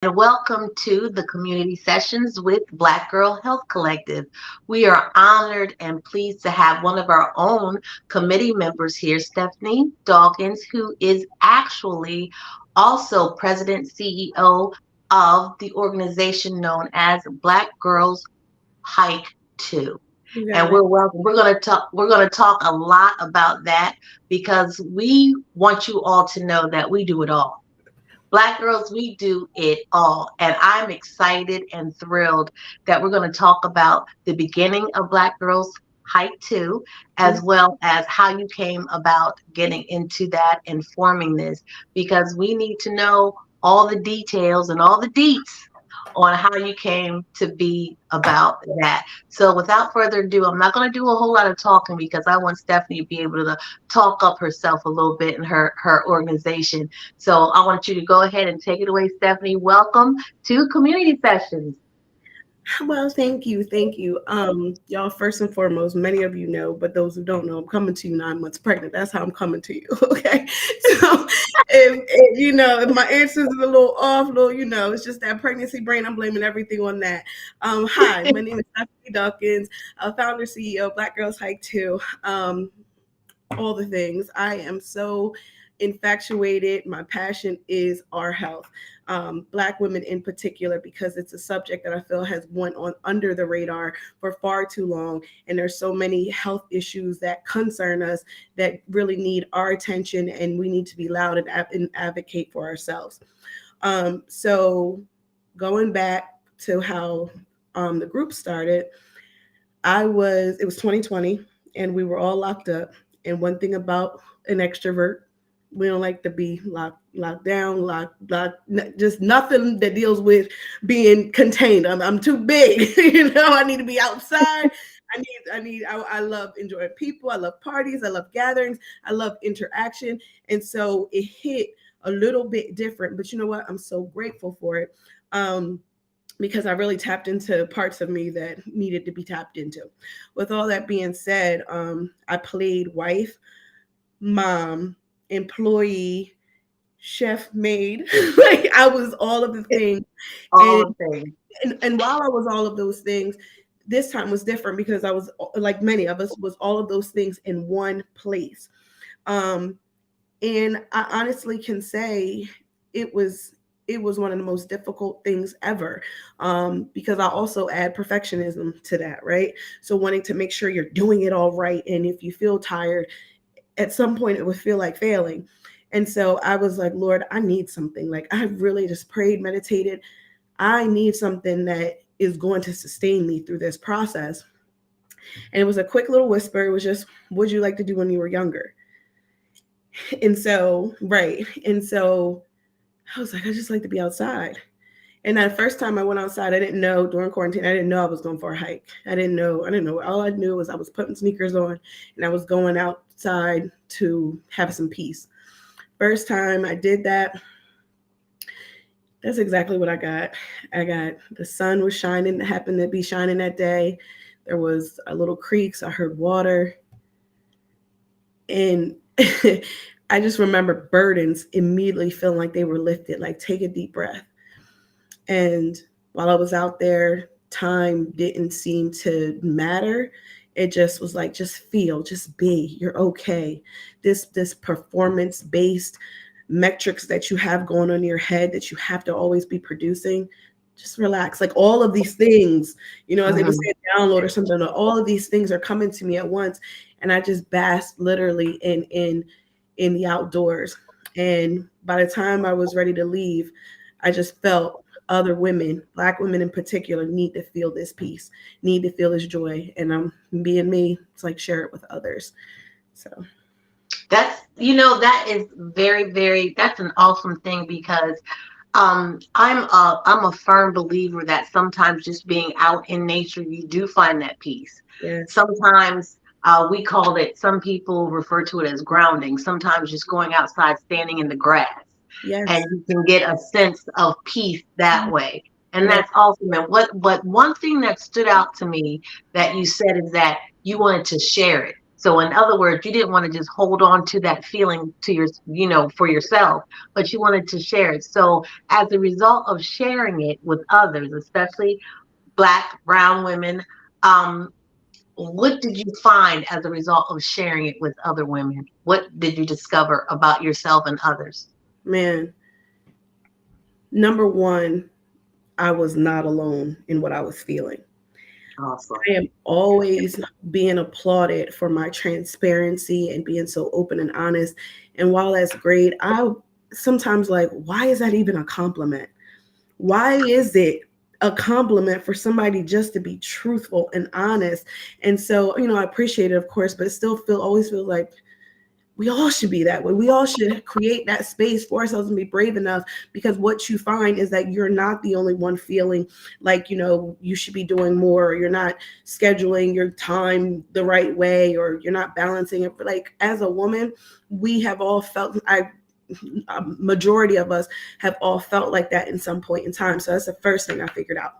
and welcome to the community sessions with Black Girl Health Collective. We are honored and pleased to have one of our own committee members here, Stephanie Dawkins, who is actually also President CEO of the organization known as Black Girls Hike 2. You And got it. we're gonna talk a lot about that because we want you all to know that we do it all. Black girls, we do it all. And I'm excited and thrilled that we're going to talk about the beginning of Black Girls Hike 2, as well as how you came about getting into that and forming this, because we need to know all the details and all the deets on how you came to be about that. So without further ado, I'm not going to do a whole lot of talking because I want Stephanie to be able to talk up herself a little bit in her organization. So I want you to go ahead and take it away, Stephanie. Welcome to Community Sessions. Well, thank you. Thank you. Y'all, first and foremost, many of you know, but those who don't know, I'm coming to you 9 months pregnant. That's how I'm coming to you. Okay. So if my answers is a little off, it's just that pregnancy brain. I'm blaming everything on that. Hi, my name is Stephanie Dawkins, founder, CEO, Black Girls Hike 2. All the things. I am so infatuated. My passion is our health, Black women in particular, because it's a subject that I feel has went on under the radar for far too long. And there's so many health issues that concern us that really need our attention, and we need to be loud and advocate for ourselves. So going back to how the group started, it was 2020 and we were all locked up. And one thing about an extrovert, we don't like to be locked down, just nothing that deals with being contained. I'm too big, I need to be outside. I love enjoying people. I love parties. I love gatherings. I love interaction. And so it hit a little bit different, but you know what? I'm so grateful for it. Because I really tapped into parts of me that needed to be tapped into. With all that being said, I played wife, mom, employee, chef, maid. Like I was all of the things. All And, the things. and while I was all of those things, this time was different because I was, like many of us, was all of those things in one place. Um, and I honestly can say it was it was one of the most difficult things ever, because I also add perfectionism to that, right? So wanting to make sure you're doing it all right, and if you feel tired at some point it would feel like failing. And so I was like, Lord, I need something. Like I really just prayed, meditated. I need something that is going to sustain me through this process. And it was a quick little whisper. It was just, what would you like to do when you were younger? And so, right. And so I was like, I just like to be outside. And that first time I went outside, I didn't know during quarantine, I didn't know I was going for a hike. I didn't know. I didn't know. All I knew was I was putting sneakers on and I was going outside to have some peace. First time I did that, that's exactly what I got. I got the sun was shining, happened to be shining that day. There was a little creek, so I heard water. And I just remember burdens immediately feeling like they were lifted, like take a deep breath. And while I was out there, time didn't seem to matter. It just was like, just feel, just be, you're okay. This performance based metrics that you have going on in your head that you have to always be producing, just relax. Like all of these things, as they would Mhm. say, download or something, all of these things are coming to me at once. And I just basked literally in the outdoors. And by the time I was ready to leave, I just felt other women, Black women in particular, need to feel this peace, need to feel this joy. And I'm being me, it's like share it with others. So That is very, very, that's an awesome thing because I'm a firm believer that sometimes just being out in nature, you do find that peace. yes, Sometimes we call it, some people refer to it as grounding. Sometimes just going outside, standing in the grass, and yes, you can get a sense of peace that way. And yes, that's awesome. And what one thing that stood out to me that you said is that you wanted to share it. So in other words, you didn't want to just hold on to that feeling to your, for yourself, but you wanted to share it. So as a result of sharing it with others, especially Black, brown women, um, what did you find as a result of sharing it with other women? What did you discover about yourself and others? Man, number one, I was not alone in what I was feeling. Awesome. I am always being applauded for my transparency and being so open and honest. And while that's great, I sometimes like, why is that even a compliment? Why is it a compliment for somebody just to be truthful and honest? And so, I appreciate it, of course, but it still always feels like we all should be that way. We all should create that space for ourselves and be brave enough, because what you find is that you're not the only one feeling like, you should be doing more, or you're not scheduling your time the right way, or you're not balancing it. But like, as a woman, we have all felt, a majority of us have all felt like that in some point in time. So that's the first thing I figured out.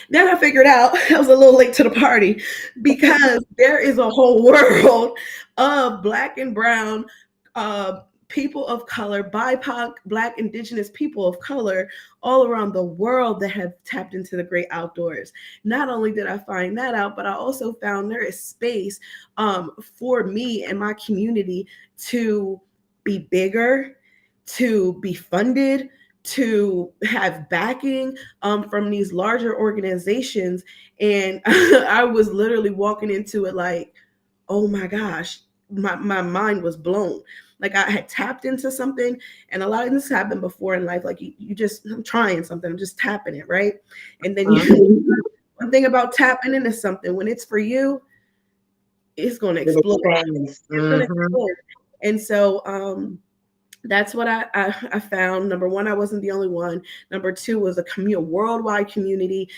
Then I figured out I was a little late to the party, because there is a whole world of Black and brown people of color, BIPOC, Black, Indigenous people of color all around the world that have tapped into the great outdoors. Not only did I find that out, but I also found there is space for me and my community to be bigger, to be funded, to have backing from these larger organizations. And I was literally walking into it like, oh my gosh, my mind was blown. Like, I had tapped into something, and a lot of this happened before in life. Like, you just, I'm trying something, I'm just tapping it, right? And then one thing about tapping into something, when it's for you, it's going to explode. It's going to explode. And so that's what I found. Number one, I wasn't the only one. Number two was a worldwide community,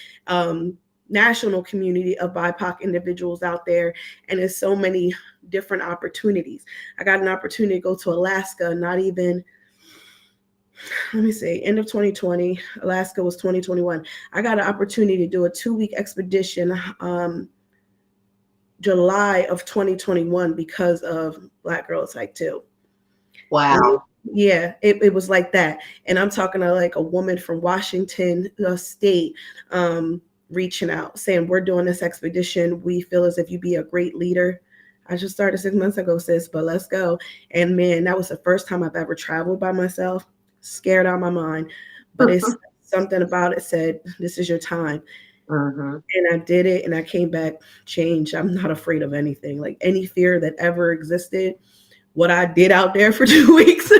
national community of BIPOC individuals out there. And there's so many different opportunities. I got an opportunity to go to Alaska, not even, let me say, end of 2020. Alaska was 2021. I got an opportunity to do a 2-week expedition July of 2021 because of Black Girls Hike 2. Wow. Yeah, it was like that. And I'm talking to like a woman from Washington State reaching out saying, we're doing this expedition. We feel as if you'd be a great leader. I just started 6 months ago, sis, but let's go. And man, that was the first time I've ever traveled by myself. Scared out of my mind. But it's something about it said, this is your time. And I did it, and I came back changed. I'm not afraid of anything. Like, any fear that ever existed, what I did out there for 2 weeks.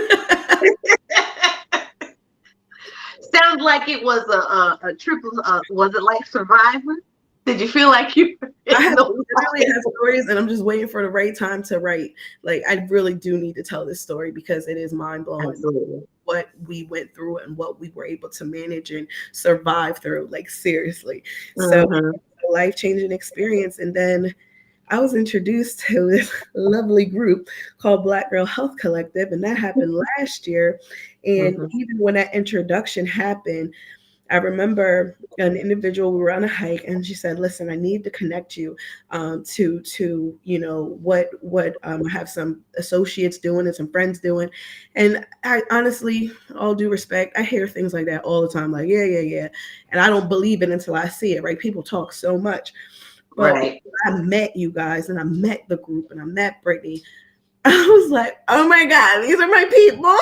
Sounds like it was a trip. Was it like Survivor? Did you feel like you? I really have stories, and I'm just waiting for the right time to write. Like, I really do need to tell this story because it is mind blowing. Absolutely. What we went through and what we were able to manage and survive through. Like, seriously. So, a life-changing experience. And then I was introduced to this lovely group called Black Girl Health Collective, and that happened last year. And even when that introduction happened, I remember an individual, we were on a hike, and she said, listen, I need to connect you to what I have some associates doing and some friends doing. And I honestly, all due respect, I hear things like that all the time, like, yeah. And I don't believe it until I see it, right? People talk so much. But I met you guys, and I met the group, and I met Brittany. I was like, oh my God, these are my people.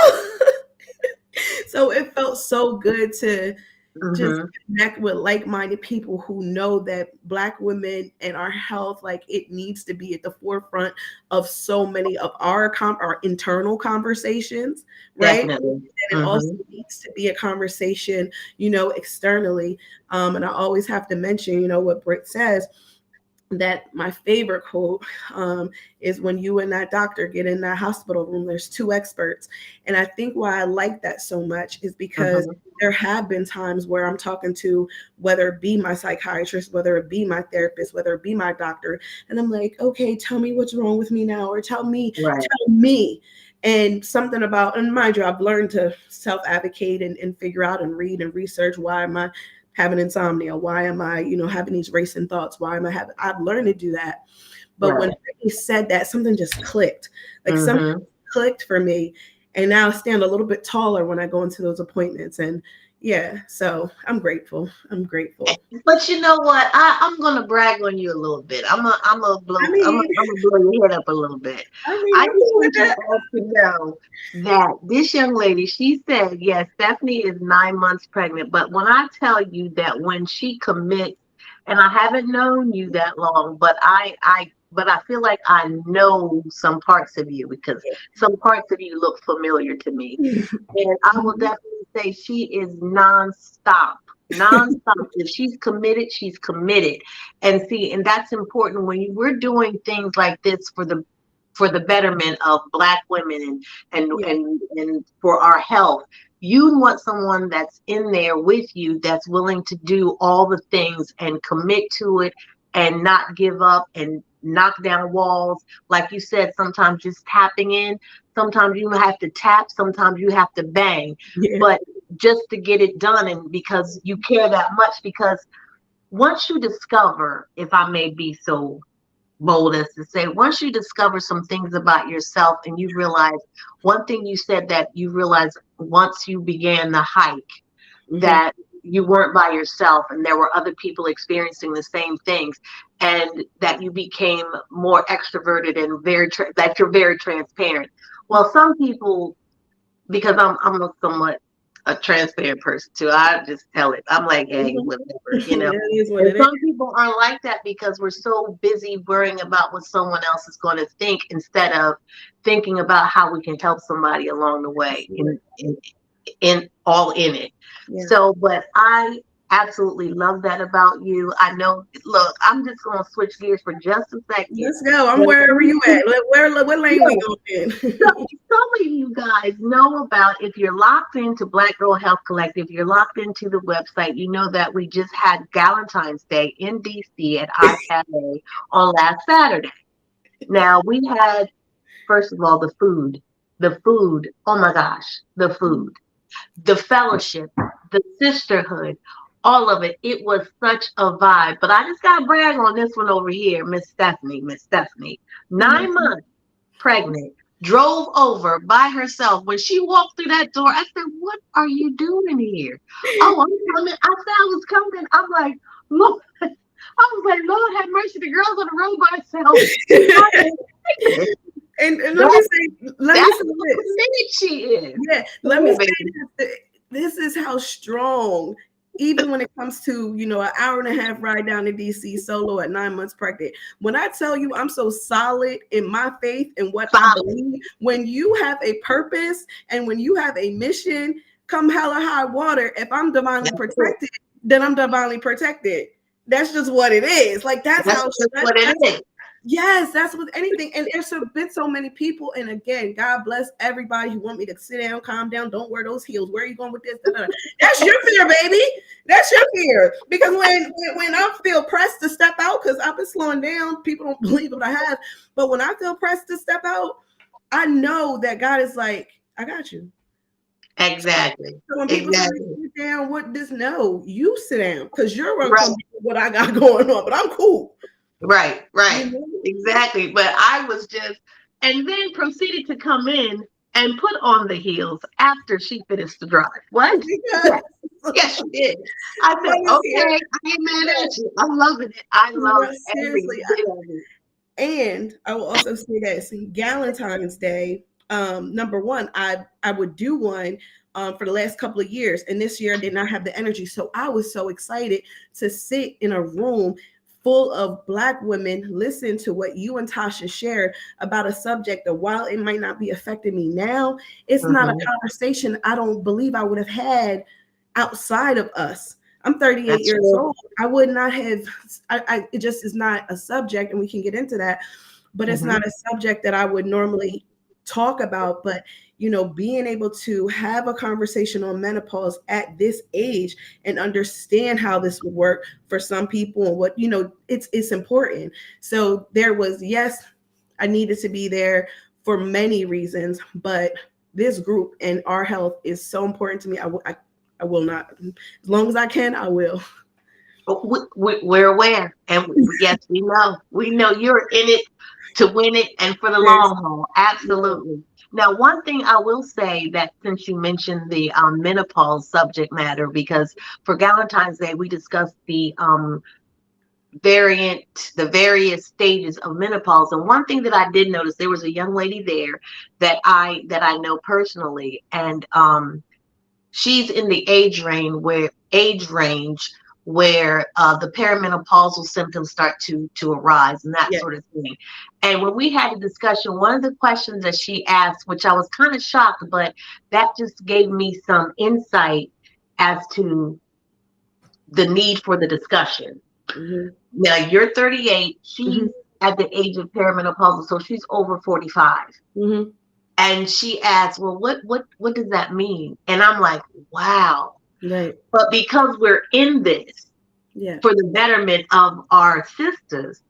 So it felt so good to just connect with like-minded people who know that Black women and our health, like, it needs to be at the forefront of so many of our internal conversations, right? Definitely. And it also needs to be a conversation, externally. And I always have to mention, what Britt says, that my favorite quote is, when you and that doctor get in that hospital room, there's 2 experts. And I think why I like that so much is because there have been times where I'm talking to, whether it be my psychiatrist, whether it be my therapist, whether it be my doctor, and I'm like, okay, tell me what's wrong with me now, or tell me. And something about, and mind you, I've learned to self-advocate and figure out and read and research why my having insomnia? Why am I, having these racing thoughts? Why am I having, I've learned to do that. But when Right. he said that, something just clicked. Like something Mm-hmm. clicked for me. And now I stand a little bit taller when I go into those appointments. And yeah, so I'm grateful. I'm grateful. But you know what? I'm gonna brag on you a little bit. I mean, I'm gonna blow your head up a little bit. I I'm just cool with want you that. all to know that this young lady, she said, yes, Stephanie is 9 months pregnant. But when I tell you that when she commits, and I haven't known you that long, but I feel like I know some parts of you because some parts of you look familiar to me. And I will definitely say she is nonstop. Nonstop. If she's committed, she's committed. And see, and that's important when we're doing things like this for the betterment of Black women Yeah, and for our health. You want someone that's in there with you that's willing to do all the things and commit to it and not give up and knock down walls. Like you said, sometimes just tapping in. Sometimes you have to tap, sometimes you have to bang. yeah, But just to get it done, and because you care that much, because once you discover, if I may be so bold as to say, once you discover some things about yourself and you realize, one thing you said that you realized once you began the hike, hmm, that you weren't by yourself and there were other people experiencing the same things, and that you became more extroverted and that you're very transparent. Well, some people, because I'm a somewhat a transparent person too. I just tell it. I'm like, hey, hmm. whatever, Yeah, it is what And it is. some people aren't like that because we're so busy worrying about what someone else is going to think instead of thinking about how we can help somebody along the way in all in it. Yeah. So, but I absolutely love that about you. I know. Look, I'm just going to switch gears for just a second. Let's go. I'm But wherever you at. What lane we look, going in? some of you guys know about, if you're locked into Black Girl Health Collective, you're locked into the website, you know that we just had Galentine's Day in DC at iCafe on last Saturday. Now we had, first of all, the food, oh my gosh, the food, the fellowship, the sisterhood, all of it. It was such a vibe. But I just got to brag on this one over here, Miss Stephanie. Miss Stephanie, 9 months pregnant, drove over by herself. When she walked through that door, I said, "What are you doing here?" Oh, I'm coming. I said I was coming. I'm like, look, I was like, Lord have mercy, the girl's on the road by herself. She's not pregnant. And let me That, say, let me that's say how this. committed she is. Yeah, Come let me on, say baby. this. This is how strong, even when it comes to, an hour and a half ride down to DC solo at 9 months pregnant. When I tell you I'm so solid in my faith and what I Solid. believe, when you have a purpose and when you have a mission, come hell or high water, if I'm divinely That's it. protected, then I'm divinely protected. That's just what it is. Like That's just what it is. yes, that's with anything. And there's been so many people. And again, God bless everybody who want me to sit down, calm down, don't wear those heels. Where are you going with this? Da, da, da. That's your fear, baby. That's your fear. Because when I feel pressed to step out, because I've been slowing down, people don't believe what I have. But when I feel pressed to step out, I know that God is like, I got you. Exactly. So when people say Exactly. sit down, what this? No, you sit down because you're Right. uncomfortable with what I got going on, but I'm cool. Right. You Right. know? Exactly. But I was just, and then proceeded to come in and put on the heels after she finished the drive. What? Because Yes. Yes, she did. I said, I was here. okay, I ain't mad at you. I'm loving it. I loved every Seriously. bit of it. And I will also say this Galentine's Day, number one, I would do one for the last couple of years. And this year I did not have the energy. So I was so excited to sit in a room full of Black women, listen to what you and Tasha shared about a subject that while it might not be affecting me now, it's not a Mhm. conversation I don't believe I would have had outside of us. I'm 38 That's years true. old. I would not have, it just is not a subject, and we can get into that, but it's Mhm. not a subject that I would normally talk about. But, being able to have a conversation on menopause at this age and understand how this would work for some people and what, it's important. So there was, yes, I needed to be there for many reasons, but this group and our health is so important to me. I will not. As long as I can, I will. We're aware, and yes, we know you're in it to win it and for the Yes. long haul. Absolutely. Now, one thing I will say, that since you mentioned the menopause subject matter, because for Galentine's Day we discussed the various stages of menopause, and one thing that I did notice, there was a young lady there that I know personally, and she's in the age range where the perimenopausal symptoms start to arise and that Yeah. sort of thing. And when we had a discussion, one of the questions that she asked, which I was kind of shocked, but that just gave me some insight as to the need for the discussion. Mm-hmm. Now you're 38, Mm-hmm. she's at the age of perimenopausal, so she's over 45. Mm-hmm. And she asked, well, what does that mean? And I'm like, wow. Right. But because we're in this Yeah. for the betterment of our sisters,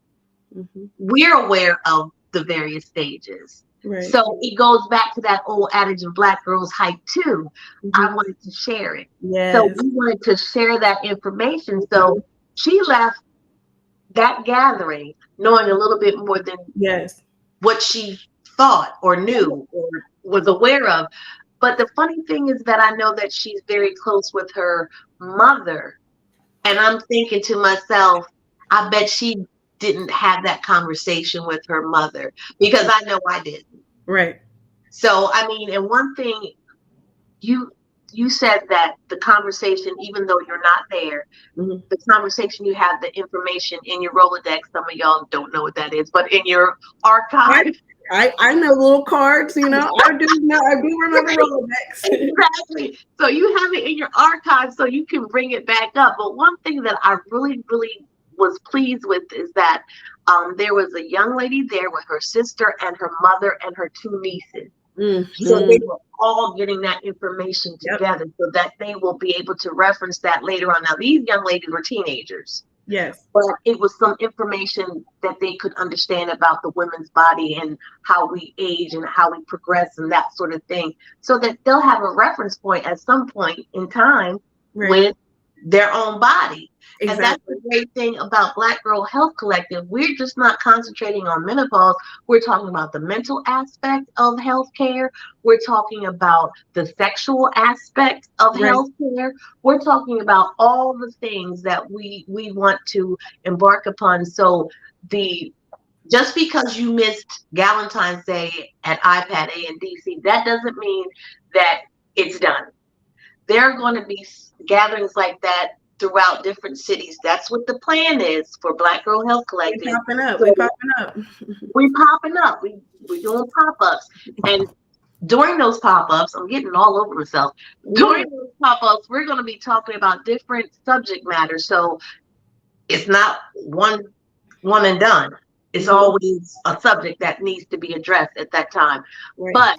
Mm-hmm. we're aware of the various stages. Right. So it goes back to that old adage of black girls hype too. Mm-hmm. I wanted to share it. So Yes. we wanted to share that information. Mm-hmm. So she left that gathering knowing a little bit more than Yes. what she thought or knew or was aware of. But the funny thing is that I know that she's very close with her mother. And I'm thinking to myself, I bet she didn't have that conversation with her mother, because I know I didn't. Right. So, I mean, and one thing you you said that the conversation, even though you're not there, Mm-hmm. the conversation, you have the information in your Rolodex. Some of y'all don't know what that is, but in your archive. I know little cards, you know. I do remember Rolodex. Exactly. So you have it in your archive so you can bring it back up. But one thing that I really, really was pleased with is that there was a young lady there with her sister and her mother and her two nieces. So they Mm-hmm. were all getting that information Yep. together so that they will be able to reference that later on. Now, these young ladies were teenagers, Yes. but it was some information that they could understand about the women's body and how we age and how we progress and that sort of thing, so that they'll have a reference point at some point in time Right. with their own body. And that's Exactly. the great thing about Black Girl Health Collective. We're just not concentrating on menopause. We're talking about the mental aspect of healthcare. We're talking about the sexual aspect of Right. healthcare. We're talking about all the things that we want to embark upon. So the just because you missed Galentine's Day at iPad A and DC, that doesn't mean that it's done. There are going to be gatherings like that throughout different cities. That's what the plan is for Black Girl Health We Collective. popping up. So We popping up. we popping up. We're doing pop-ups. And during those pop-ups, I'm getting all over myself. During those pop-ups, we're going to be talking about different subject matters. So it's not one and done. It's Mhm. always a subject that needs to be addressed at that time. Right. But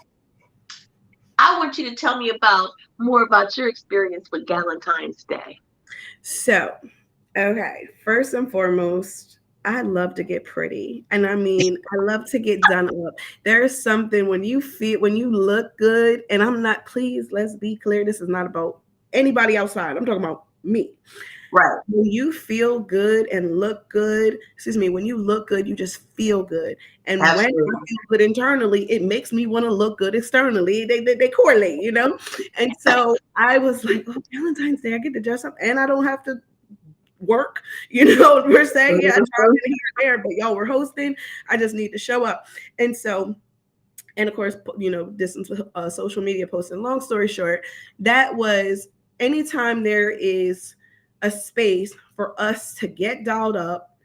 I want you to tell me more about your experience with Galentine's Day. So, okay, first and foremost, I love to get pretty. And I mean, I love to get done up. There's something when you look good, and I'm not, please, let's be clear, this is not about anybody outside. I'm talking about me. Right. When you feel good and look good, when you look good, you just feel good. And Absolutely. when I feel good internally, it makes me want to look good externally. They correlate, you know? And so I was like, oh, Valentine's Day, I get to dress up and I don't have to work, you know, we're saying, yeah, I tried it here and there, but y'all, we're hosting. I just need to show up. And so, and of course, you know, distance social media posting, long story short, that was anytime there is a space for us to get dolled up,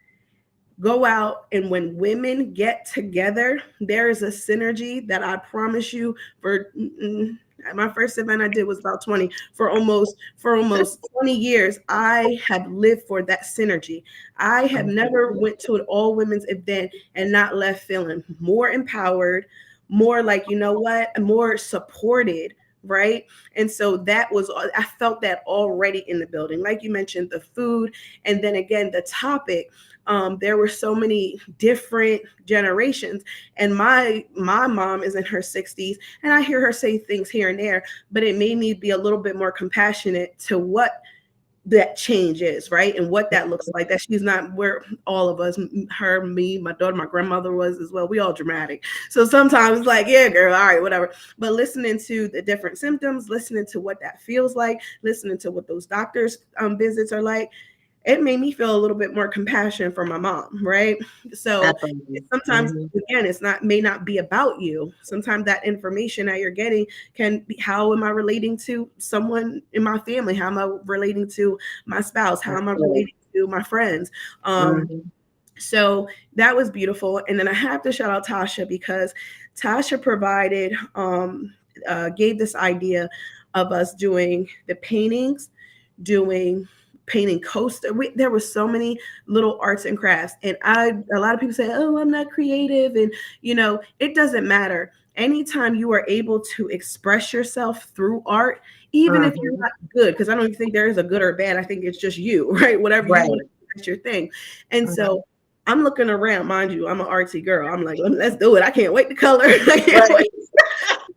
go out, and when women get together, there is a synergy that I promise you. For my first event I did was about 20. For almost 20 years, I have lived for that synergy. I have never went to an all women's event and not left feeling more empowered, more like, you know what, more supported, right? And so that was, I felt that already in the building. Like you mentioned, the food, and then again, the topic. There were so many different generations, and my mom is in her 60s, and I hear her say things here and there, but it made me be a little bit more compassionate to what that change is, right? And what that looks like, that she's not where all of us, her, me, my daughter, my grandmother was as well. We all dramatic. So sometimes it's like, yeah, girl, all right, whatever. But listening to the different symptoms, listening to what that feels like, listening to what those doctors visits are like, it made me feel a little bit more compassion for my mom, right? So sometimes, again, it's not, may not be about you. Sometimes that information that you're getting can be, how am I relating to someone in my family? How am I relating to my spouse? How am I relating to my friends? So that was beautiful. And then I have to shout out Tasha, because Tasha provided, gave this idea of us doing the paintings, doing painting coaster. There were so many little arts and crafts, and a lot of people say, oh, I'm not creative, and it doesn't matter. Anytime you are able to express yourself through art, even if you're not good, because I don't even think there is a good or bad, I think it's just you, right? Whatever you want to do, that's your thing. And so I'm looking around, mind you, I'm an artsy girl, I'm like, let's do it, I can't wait to color. I can't wait.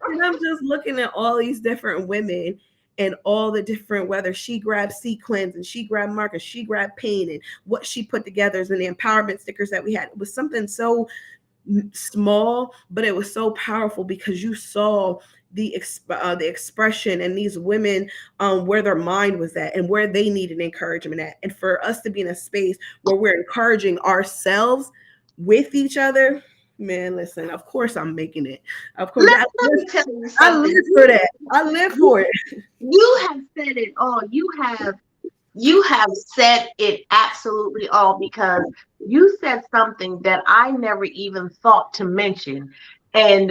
And I'm just looking at all these different women and all the different, whether she grabbed sequins and she grabbed markers, she grabbed paint, and what she put together and the empowerment stickers that we had. It was something so small, but it was so powerful, because you saw the expression and these women, where their mind was at and where they needed encouragement at. And for us to be in a space where we're encouraging ourselves with each other, man, listen, of course I'm making it. Of course, let me tell you something. I live for that. I live for it. You have said it all. You have said it absolutely all, because you said something that I never even thought to mention. And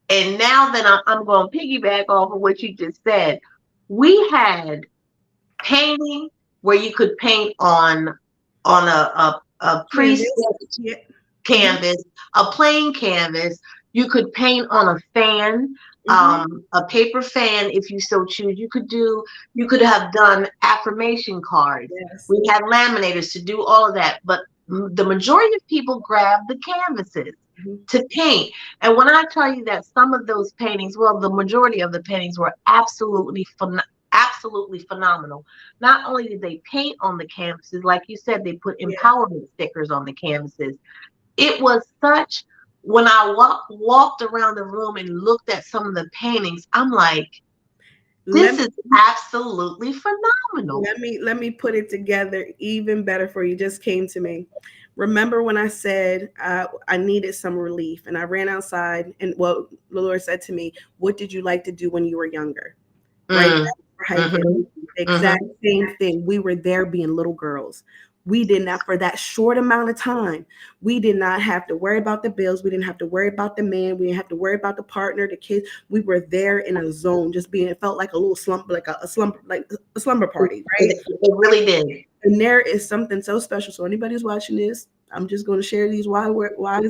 now that I'm going to piggyback off of what you just said, we had painting where you could paint on a preset canvas, a plain canvas. You could paint on a fan, a paper fan, if you so choose. You could have done affirmation cards. Yes. We had laminators to do all of that, but the majority of people grabbed the canvases to paint. And when I tell you that some of those paintings, well, the majority of the paintings were absolutely phenomenal. Not only did they paint on the canvases, like you said, they put empowerment stickers on the canvases. It was such, when I walked around the room and looked at some of the paintings, I'm like, this is absolutely phenomenal. Let me put it together even better for you. Just came to me. Remember when I said I needed some relief, and I ran outside, and the Lord said to me, what did you like to do when you were younger? Right? Exact same thing. We were there being little girls. We did not, for that short amount of time, we did not have to worry about the bills. We didn't have to worry about the man. We didn't have to worry about the partner, the kids. We were there in a zone, just being, it felt like a little slumber, like a slumber party, right? It really did. And there is something so special. So anybody who's watching this, I'm just going to share these wise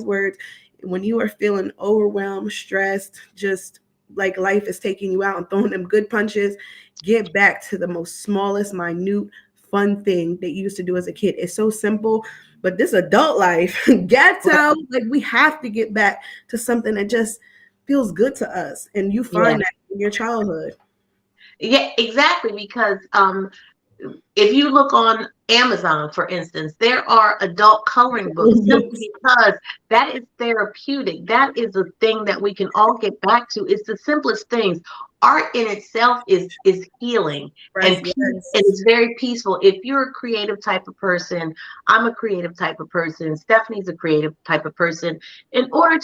words. When you are feeling overwhelmed, stressed, just like life is taking you out and throwing them good punches, get back to the most smallest, minute, fun thing that you used to do as a kid. It's so simple, but this adult life, ghetto, like we have to get back to something that just feels good to us. And you find that in your childhood. Yeah, exactly. Because if you look on Amazon, for instance, there are adult coloring books, simply because that is therapeutic. That is a thing that we can all get back to. It's the simplest things. Art in itself is healing, and it's very peaceful. If you're a creative type of person, I'm a creative type of person, Stephanie's a creative type of person. In order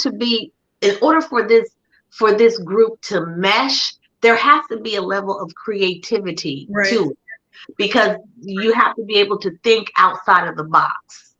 for this group to mesh, there has to be a level of creativity to it, because you have to be able to think outside of the box.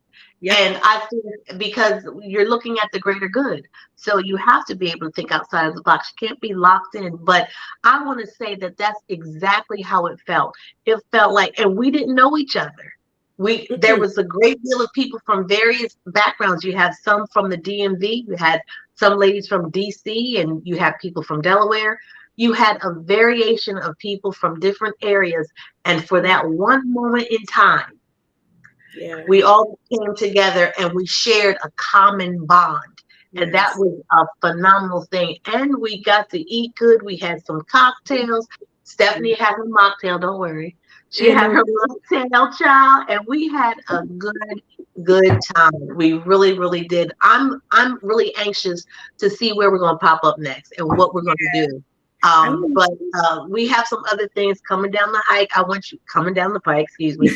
And I think because you're looking at the greater good, so you have to be able to think outside of the box. You can't be locked in. But I want to say that that's exactly how it felt. It felt like, and we didn't know each other. There was a great deal of people from various backgrounds. You had some from the DMV, you had some ladies from DC, and you had people from Delaware. you had a variation of people from different areas. And for that one moment in time, Yeah. we all came together and we shared a common bond. And that Yes. was a phenomenal thing. And we got to eat good. We had some cocktails. Stephanie had her mocktail, don't worry. She And had her mocktail, child, and we had a good time. We really, really did. I'm really anxious to see where we're gonna pop up next and what we're gonna do. I mean, But we have some other things coming down the hike. I want you coming down the pike, excuse me.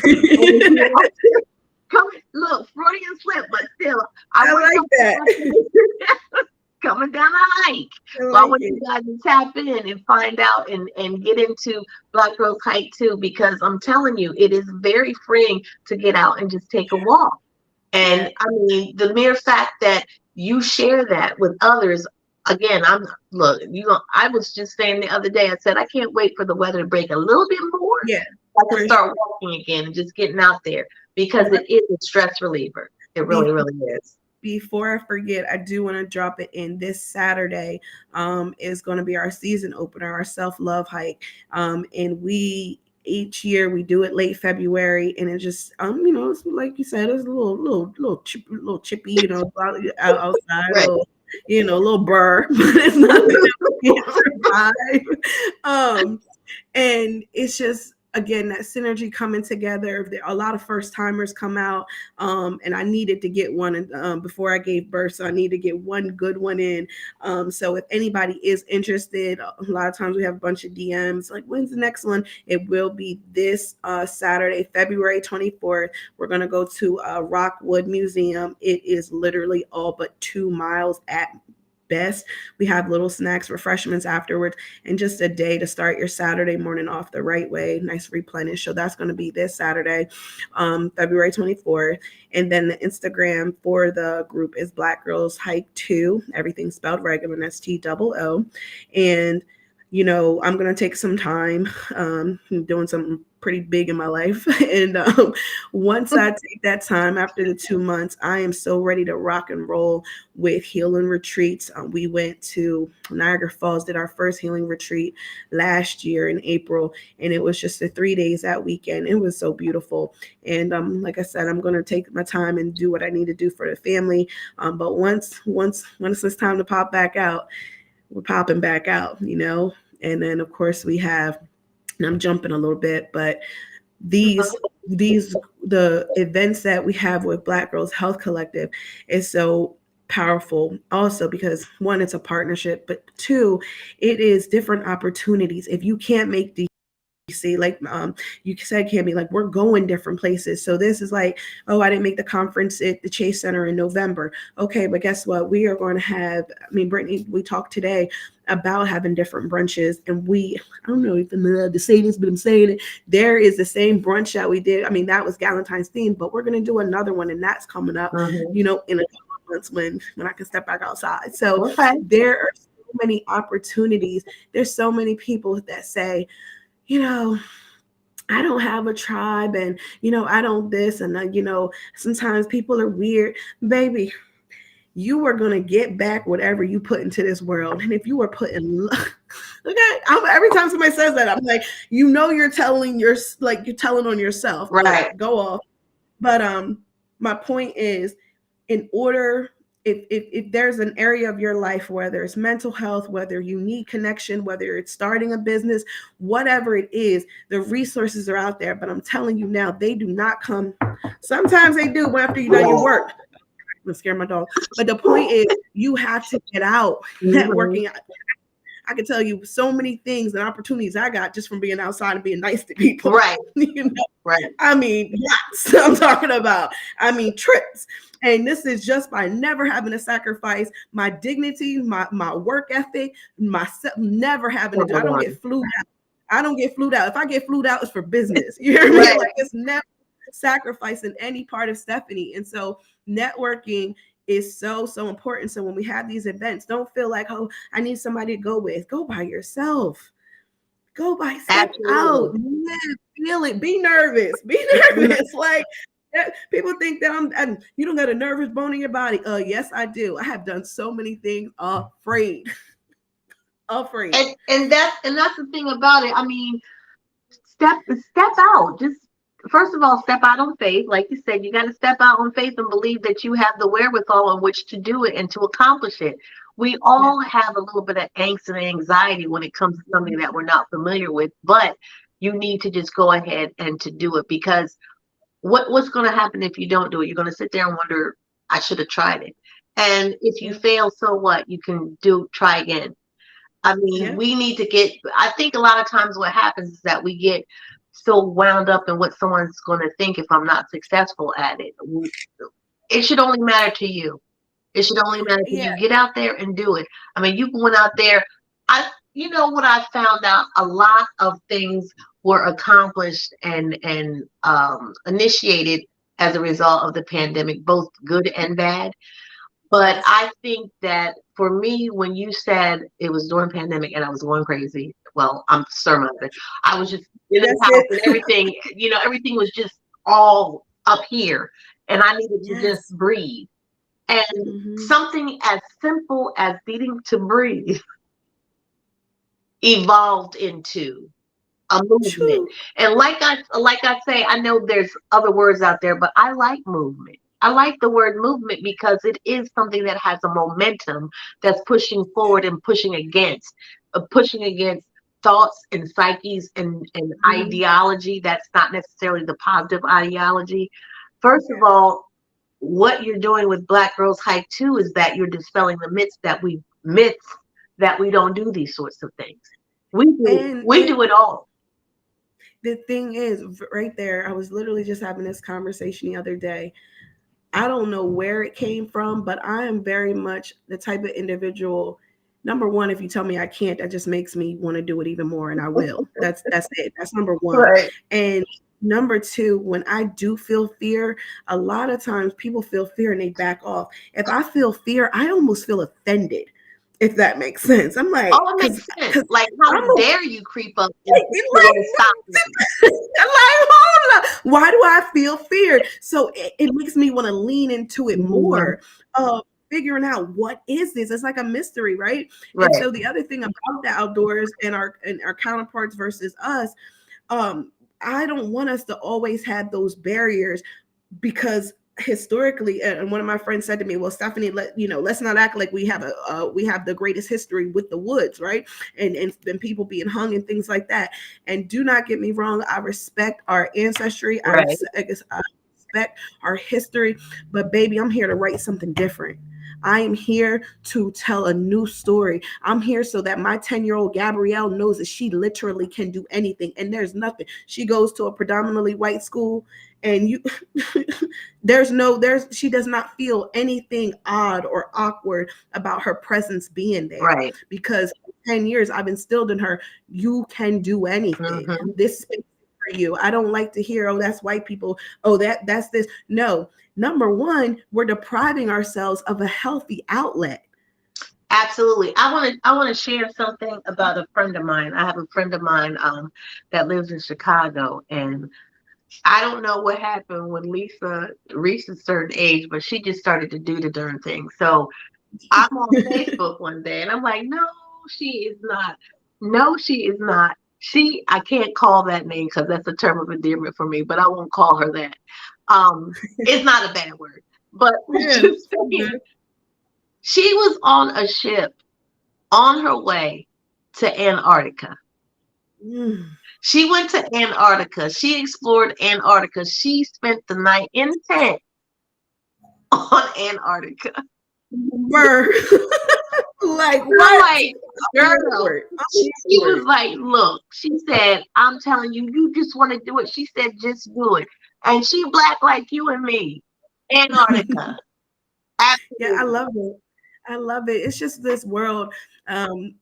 Coming, look, Freudian slip, but still, I I want like that. coming down the hike. I So I like want it. you guys to tap in and find out and get into Black Girls Hike too, because I'm telling you, it is very freeing to get out and just take a walk. Yeah. And I mean, the mere fact that you share that with others, again, look, I was just saying the other day, I said, I can't wait for the weather to break a little bit more. Yeah. I can For start walking again and just getting out there because sure. it is a stress reliever. It really, really is. Before I forget, I do want to drop it in. This Saturday is going to be our season opener, our self-love hike. And we each year we do it late February, and it just it's like you said, it's a little chippy, outside, a Right. little, a little burr, but it's nothing that we can't survive. And it's just, again, that synergy coming together. A lot of first timers come out, and I needed to get one before I gave birth, so I need to get one good one in. So if anybody is interested, a lot of times we have a bunch of DMs like, when's the next one? It will be this Saturday, February 24th. We're going to go to Rockwood Museum. It is literally all but 2 miles at best. We have little snacks, refreshments afterwards, and just a day to start your Saturday morning off the right way. Nice replenish. So that's going to be this Saturday, February 24th. And then the Instagram for the group is Black Girls Hike 2. Everything spelled regular, and that's TOO. And I'm going to take some time doing something pretty big in my life. And once I take that time after the 2 months, I am so ready to rock and roll with healing retreats. We went to Niagara Falls, did our first healing retreat last year in April, and it was just the 3 days that weekend. It was so beautiful. And like I said, I'm going to take my time and do what I need to do for the family. But once it's time to pop back out, we're popping back out, and then of course we have, and I'm jumping a little bit, but the events that we have with Black Girls Health Collective is so powerful also because, one, it's a partnership, but two, it is different opportunities. If you can't make the see, like you said, Cammy, like we're going different places. So this is like, oh, I didn't make the conference at the Chase Center in November. Okay, but guess what? We are going to have, Brittany, we talked today about having different brunches, and I don't know if I'm allowed to say this, but I'm saying it. There is the same brunch that we did. That was Galentine's theme, but we're going to do another one, and that's coming up, in a couple of months when I can step back outside. So there are so many opportunities. There's so many people that say, I don't have a tribe, and I don't this, and sometimes people are weird. Baby, you are going to get back whatever you put into this world. And if you are putting okay, every time somebody says that, I'm like, you're telling you're telling on yourself, right? Go off. But my point is, in order, if there's an area of your life, whether it's mental health, whether you need connection, whether it's starting a business, whatever it is, the resources are out there. But I'm telling you now, they do not come. Sometimes they do after you've done your work. I'm gonna scare my dog. But the point is, you have to get out networking. I can tell you so many things and opportunities I got just from being outside and being nice to people. Right. Right. Yes, I'm talking about. Trips. And this is just by never having to sacrifice my dignity, my work ethic, myself, never having to do. I don't get flued out. If I get flued out, it's for business. You hear me? Like, it's never sacrificing any part of Stephanie. And so networking is so, so important. So when we have these events, don't feel like, oh, I need somebody to go with. Go by yourself. Go by, step out. Yeah, feel it. Be nervous. Like, people think that you don't got a nervous bone in your body. Yes, I do. I have done so many things afraid. afraid. And that's the thing about it. I mean, step out. Just first of all, step out on faith. Like you said, you got to step out on faith and believe that you have the wherewithal in which to do it and to accomplish it. We Yeah. all have a little bit of angst and anxiety when it comes to something that we're not familiar with, but you need to just go ahead and to do it, because what's going to happen if you don't do it? You're going to sit there and wonder, I should have tried it. And if you Yeah. fail, so what? You can try again. I mean, Yeah. we need to I think a lot of times what happens is that we get so wound up in what someone's going to think if I'm not successful at it. It should only matter to you. It should only matter to Yeah. you. Get out there and do it. I mean, you went out there. You know what I found out? A lot of things were accomplished and initiated as a result of the pandemic, both good and bad. But Yes. I think that for me, when you said it was during pandemic and I was going crazy, well, I'm sermonizing. I was just in the That's house and it. everything, everything was just all up here, and I needed to just Yes. breathe. And Hmm. something as simple as needing to breathe evolved into a movement. True. And like I say, I know there's other words out there, but I like movement. I like the word movement because it is something that has a momentum that's pushing forward and pushing against thoughts and psyches and Mhm. ideology that's not necessarily the positive ideology. First of all, what you're doing with Black Girls Hike too is that you're dispelling the myths that we don't do these sorts of things. We do. We And do it all. the thing is, right there, I was literally just having this conversation the other day. I don't know where it came from, but I am very much the type of individual. Number one, if you tell me I can't, that just makes me want to do it even more, and I will. That's it. That's number one. Right. And number two, when I do feel fear, a lot of times people feel fear and they back off. If I feel fear, I almost feel offended, if that makes sense. I'm like, Oh, it because makes sense. because Like, I'm how a dare you creep up and think you're like, going to stop me? hold up. Why do I feel feared? So it makes me want to lean into it Mhm. more. Figuring out what is this? It's like a mystery, right? And Right. so the other thing about the outdoors and our counterparts versus us, I don't want us to always have those barriers, because historically, and one of my friends said to me, well, Stephanie, let's not act like we have the greatest history with the woods, right? And people being hung and things like that. And do not get me wrong, I respect our ancestry, Right. I respect our history, but baby, I'm here to write something different. I am here to tell a new story. I'm here so that my 10-year-old Gabrielle knows that she literally can do anything. And there's nothing. She goes to a predominantly white school, and you she does not feel anything odd or awkward about her presence being there, Right. because for 10 years I've instilled in her, you can do anything. Hmm. This space is for you. I don't like to hear, oh, that's white people, oh, that's this. No. Number one, we're depriving ourselves of a healthy outlet. Absolutely. I want to share something about a friend of mine. I have a friend of mine that lives in Chicago, and I don't know what happened when Lisa reached a certain age, but she just started to do the darn thing. So I'm on Facebook one day and I'm like, no, she is not. No, she is not. I can't call that name because that's a term of endearment for me, but I won't call her that. It's not a bad word, but I'm Yeah. just saying, she was on a ship on her way to Antarctica. Mm. She went to Antarctica. She explored Antarctica. She spent the night in a tent on Antarctica. Burr. Like And I'm what? like, I'm here girl, for it. I'm she here for was it. like, look, she said, I'm telling you, you just want to do it. She said, just do it. And she black like you and me. Antarctica. Yeah, I Absolutely. love it. I love it. It's just this world. Um,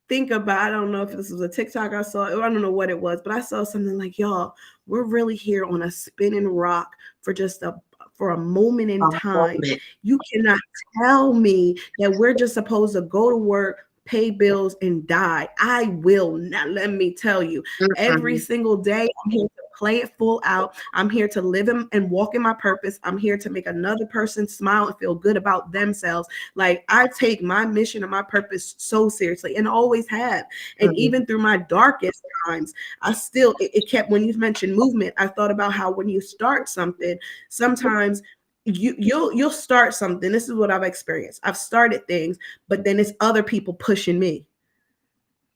think about, I don't know if this was a TikTok I saw, I don't know what it was, but I saw something like, y'all, we're really here on a spinning rock for just a moment in A time. moment. You cannot tell me that we're just supposed to go to work, pay bills, and die. I will not. Let me tell you, every Mm-mm. single day I'm here to play it full out. I'm here to live and walk in my purpose. I'm here to make another person smile and feel good about themselves. Like, I take my mission and my purpose so seriously, and always have. And even through my darkest times, I still, it kept, when you mentioned movement, I thought about how when you start something, sometimes you'll start something. This is what I've experienced. I've started things, but then it's other people pushing me.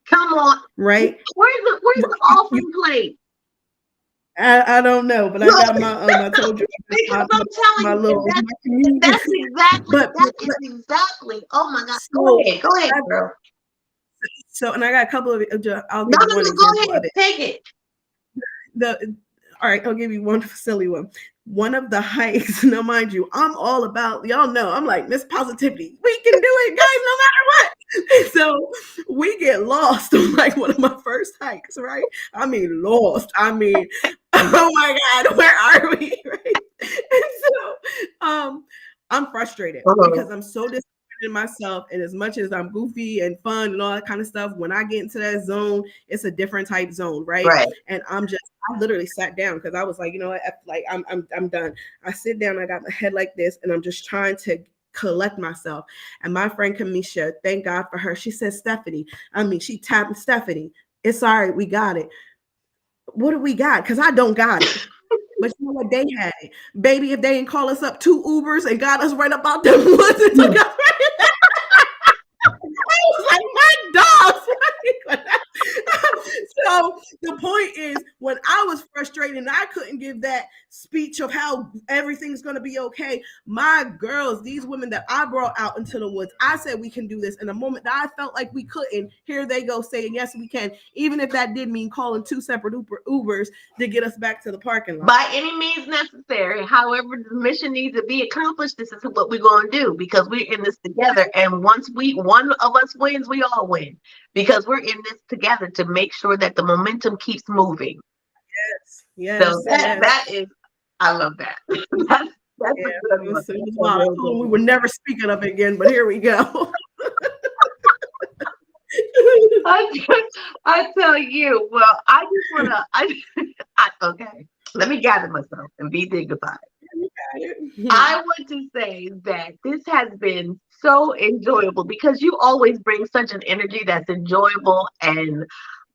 Come on. Right? Where's the offering plate? I don't know, but I got my I told you because I'm telling you, that's exactly. Oh my God! So, go ahead, girl. So, and I got a couple of. I'll give no, you one no, example go ahead. of it. Take it. All right, I'll give you one silly one. One of the hikes. Now, mind you, I'm all about, y'all know, I'm like Miss Positivity. We can do it, guys, no matter what. So we get lost on like one of my first hikes, right? I mean, lost. I mean, oh my God, where are we? Right? And so, I'm frustrated because I'm so disappointed in myself, and as much as I'm goofy and fun and all that kind of stuff, when I get into that zone, it's a different type zone, right? And I literally sat down because I was like, you know what, like I'm done. I sit down, I got my head like this, and I'm just trying to collect myself. And my friend Kamisha, thank God for her, she said, she tapped Stephanie, it's all right, we got it. What do we got? Because I don't got it. But you know what? They had it. Baby, if they didn't call us up 2 Ubers and got us right about them woods and took us right. I was like, my dogs. So the point is, when I was frustrated and I couldn't give that speech of how everything's going to be okay, my girls, these women that I brought out into the woods, I said we can do this. And the moment that I felt like we couldn't, here they go saying, yes, we can. Even if that did mean calling 2 separate Ubers to get us back to the parking lot. By any means necessary. However, the mission needs to be accomplished. This is what we're going to do, because we're in this together. And once one of us wins, we all win, because we're in this together to make sure that the momentum keeps moving. Yes. So that is, I love that. That's a good one. We were never speaking of it again, but here we go. I tell you, well, I just want to, okay, let me gather myself and be dignified. I want to say that this has been so enjoyable, because you always bring such an energy that's enjoyable, and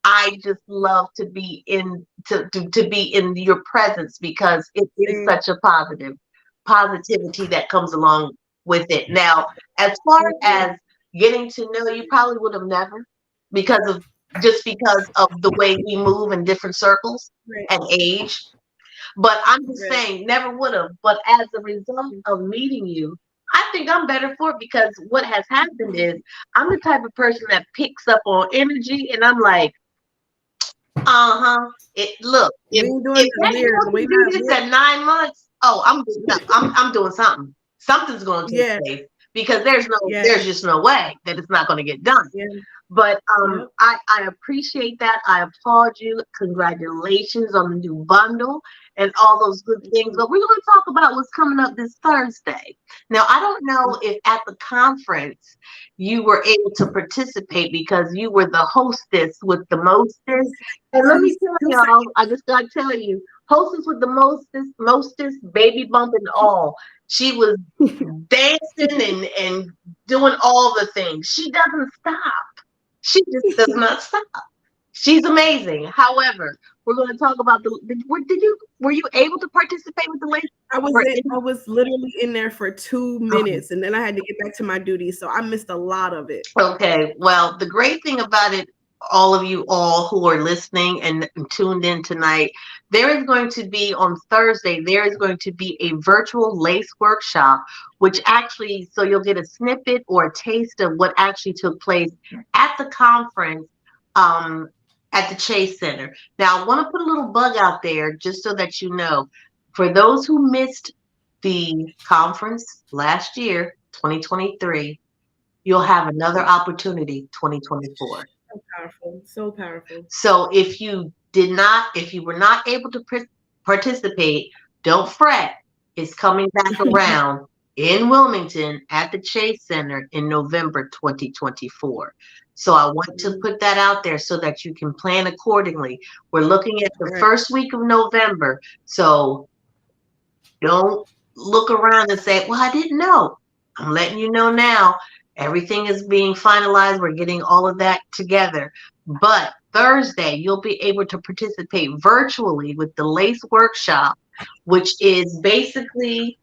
I just love to be in to be in your presence, because it is such a positivity that comes along with it. Now, as far as getting to know you, probably would have never, because of the way we move in different circles and age. But I'm just saying, never would have. But as a result of meeting you, I think I'm better for it, because what has happened is I'm the type of person that picks up on energy, and I'm like, look, if we do this at 9 months, I'm doing something. Something's going to take place, because there's just no way that it's not going to get done. But I appreciate that. I applaud you. Congratulations on the new bundle and all those good things. But we're going to talk about what's coming up this Thursday. Now, I don't know if at the conference you were able to participate, because you were the hostess with the mostest. And let me tell y'all, I just got to tell you, hostess with the mostest, baby bump and all. She was dancing and doing all the things. She doesn't stop. She just does not stop. She's amazing. However, we're going to talk about were you able to participate with the ladies? I was literally in there for 2 minutes, and then I had to get back to my duties, so I missed a lot of it. Okay. Well, the great thing about it, all of you all who are listening and tuned in tonight, there is going to be on Thursday, there is going to be a virtual lace workshop, which actually, so you'll get a snippet or a taste of what actually took place at the conference at the Chase Center. Now, I want to put a little bug out there just so that you know, for those who missed the conference last year, 2023, you'll have another opportunity 2024. So powerful. So if you were not able to participate, don't fret. It's coming back around in Wilmington at the Chase Center in November 2024. So I want to put that out there so that you can plan accordingly. We're looking at the Right. first week of November. So don't look around and say, well, I didn't know. I'm letting you know now. Everything is being finalized. We're getting all of that together. But Thursday, you'll be able to participate virtually with the Lace Workshop, which is basically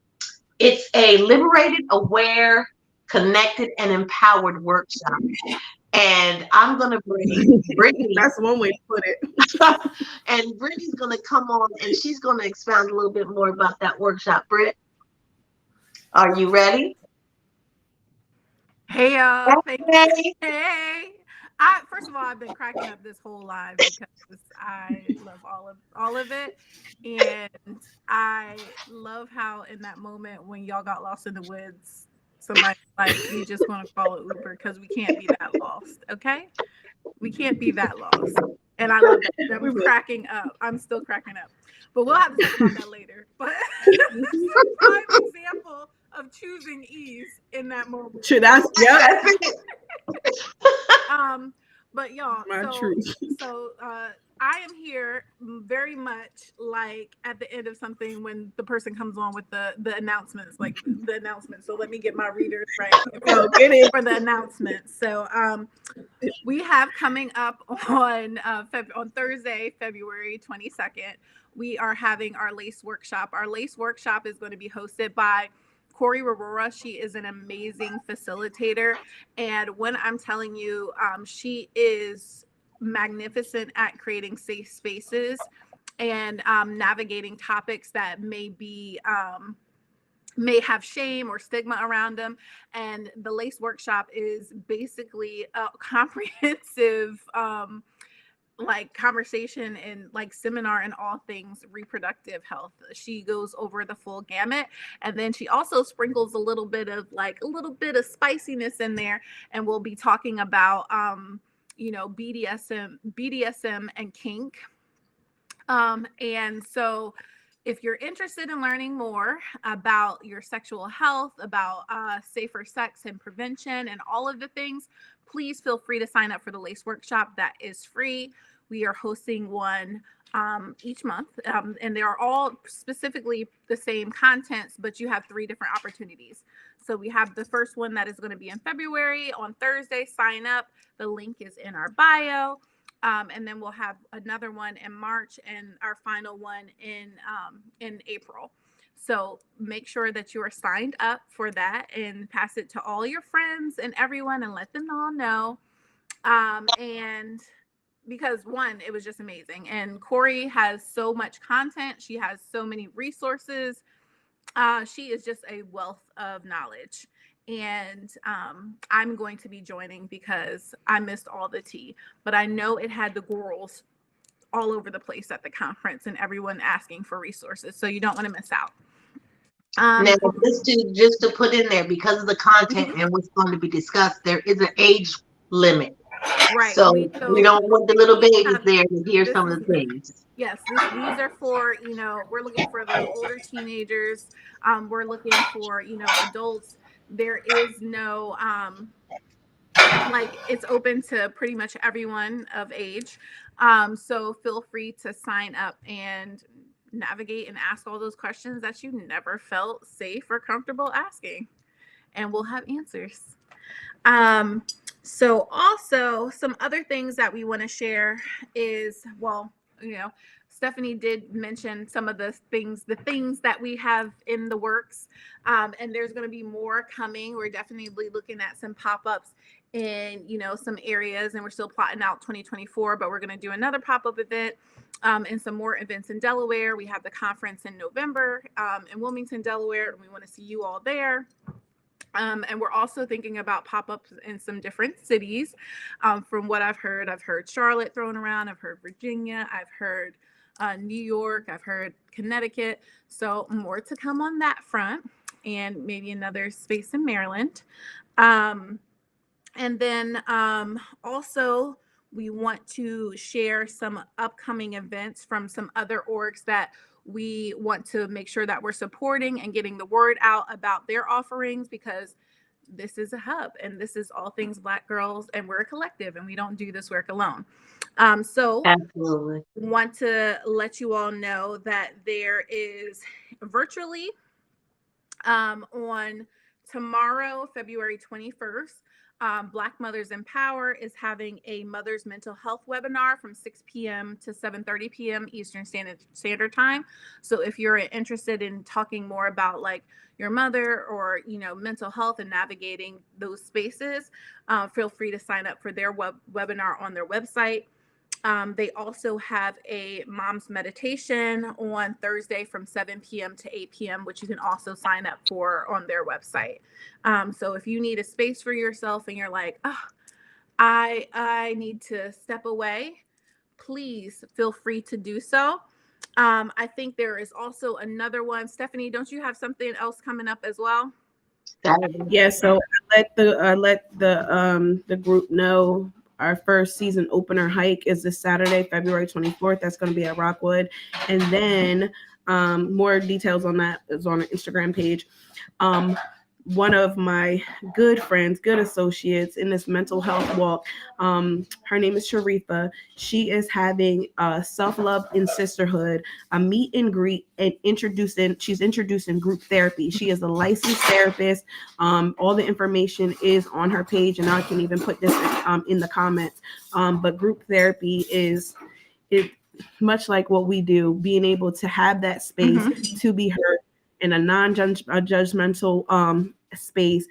it's a liberated, aware, connected, and empowered workshop. And I'm going to bring Brittany, That's one way to put it. and Brittany's going to come on and she's going to expound a little bit more about that workshop. Britt, are you ready? Hey y'all, thank you. Okay. Hey, I first of all, I've been cracking up this whole live because I love all of it, and I love how in that moment when y'all got lost in the woods, somebody like we just want to call it Uber because we can't be that lost. Okay, we can't be that lost, and I love that. I'm cracking up. I'm still cracking up, but we'll have to talk about that later. But it's a prime example of choosing ease in that moment. True, that's But y'all, my so truth. so I am here very much like at the end of something when the person comes on with the announcements, like the announcements. So let me get my readers right Get it. for the announcements. So we have coming up on on Thursday, February 22nd, we are having our lace workshop. Our lace workshop is going to be hosted by Corey Aurora. She is an amazing facilitator. And when I'm telling you, she is magnificent at creating safe spaces and navigating topics that may have shame or stigma around them. And the lace workshop is basically a comprehensive like conversation and like seminar and all things reproductive health. She goes over the full gamut, and then she also sprinkles a little bit of spiciness in there, and we'll be talking about BDSM and kink. And so if you're interested in learning more about your sexual health, about safer sex and prevention and all of the things, please feel free to sign up for the Lace Workshop. That is free. We are hosting one each month, and they are all specifically the same contents, but you have 3 different opportunities. So we have the first one that is going to be in February on Thursday. Sign up. The link is in our bio. And then we'll have another one in March and our final one in April. So make sure that you are signed up for that and pass it to all your friends and everyone and let them all know. And because one, it was just amazing. And Corey has so much content. She has so many resources. She is just a wealth of knowledge. And I'm going to be joining because I missed all the tea, but I know it had the girls all over the place at the conference and everyone asking for resources. So you don't want to miss out. Now, just to put in there, because of the content and what's going to be discussed, there is an age limit. Right. So we don't want the little babies there to hear some of the things. Yes, these are for, we're looking for the older teenagers. We're looking for, adults. There is no, it's open to pretty much everyone of age. So feel free to sign up and navigate and ask all those questions that you never felt safe or comfortable asking. And we'll have answers. So also some other things that we want to share is, Stephanie did mention some of the things that we have in the works. And there's going to be more coming. We're definitely looking at some pop-ups in, some areas, and we're still plotting out 2024, but we're going to do another pop-up event and some more events in Delaware. We have the conference in November in Wilmington, Delaware, and we want to see you all there. And we're also thinking about pop-ups in some different cities. From what I've heard Charlotte thrown around. I've heard Virginia. I've heard New York. I've heard Connecticut. So more to come on that front, and maybe another space in Maryland. And then also we want to share some upcoming events from some other orgs that we want to make sure that we're supporting and getting the word out about their offerings, because this is a hub, and this is all things Black girls, and we're a collective, and we don't do this work alone. So Absolutely. want to let you all know that there is virtually on tomorrow, February 21st, Black Mothers in Power is having a mother's mental health webinar from 6 p.m. to 7:30 p.m. Eastern Standard Time. So if you're interested in talking more about like your mother or, you know, mental health and navigating those spaces, feel free to sign up for their webinar on their website. They also have a mom's meditation on Thursday from 7 p.m. to 8 p.m., which you can also sign up for on their website. So if you need a space for yourself and you're like, oh, I need to step away, please feel free to do so. I think there is also another one. Stephanie, don't you have something else coming up as well? Yeah, so I let the group know our first season opener hike is this Saturday, February 24th. That's going to be at Rockwood, and then more details on that is on our Instagram page. One of my good friends, good associates in this mental health walk, her name is Sharifa. She is having a self-love and sisterhood, a meet and greet, and she's introducing group therapy. She is a licensed therapist. All the information is on her page, and I can even put this in the comments. But group therapy is much like what we do, being able to have that space to be heard in a non-judgmental space,